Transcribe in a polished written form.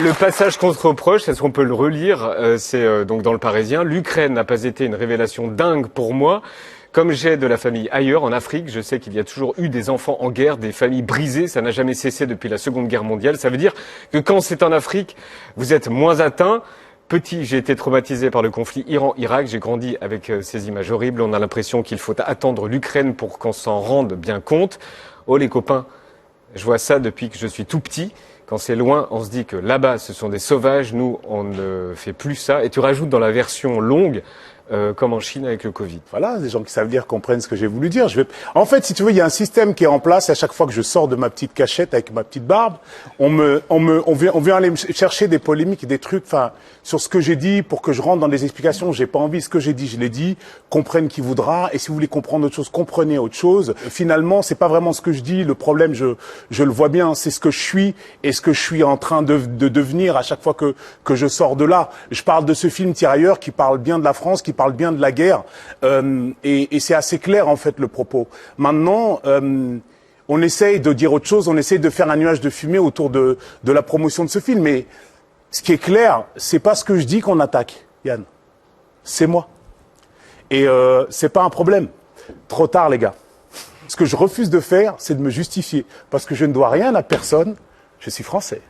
Le passage qu'on se reproche, est-ce qu'on peut le relire? C'est donc dans le Parisien. L'Ukraine n'a pas été une révélation dingue pour moi. Comme j'ai de la famille ailleurs, en Afrique, je sais qu'il y a toujours eu des enfants en guerre, des familles brisées. Ça n'a jamais cessé depuis la Seconde Guerre mondiale. Ça veut dire que quand c'est en Afrique, vous êtes moins atteint. Petit, j'ai été traumatisé par le conflit Iran-Irak. J'ai grandi avec ces images horribles. On a l'impression qu'il faut attendre l'Ukraine pour qu'on s'en rende bien compte. Oh les copains, je vois ça depuis que je suis tout petit. Quand c'est loin, on se dit que là-bas, ce sont des sauvages. Nous, on ne fait plus ça. Et tu rajoutes dans la version longue, comme en Chine avec le Covid. Voilà, des gens qui savent lire comprennent ce que j'ai voulu dire. En fait, si tu veux, il y a un système qui est en place. À chaque fois que je sors de ma petite cachette avec ma petite barbe, on vient aller me chercher des polémiques, des trucs, enfin, sur ce que j'ai dit pour que je rentre dans des explications. J'ai pas envie. Ce que j'ai dit, je l'ai dit. Comprenne qui voudra. Et si vous voulez comprendre autre chose, comprenez autre chose. Finalement, c'est pas vraiment ce que je dis. Le problème, je le vois bien, c'est ce que je suis et ce que je suis en train de devenir à chaque fois que je sors de là. Je parle de ce film Tirailleurs qui parle bien de la France, qui parle bien de la guerre, et c'est assez clair en fait le propos. Maintenant, on essaye de dire autre chose, on essaye de faire un nuage de fumée autour de la promotion de ce film, mais ce qui est clair, c'est pas ce que je dis qu'on attaque, Yann. C'est moi. Et c'est pas un problème. Trop tard, les gars. Ce que je refuse de faire, c'est de me justifier, parce que je ne dois rien à personne. Je suis français.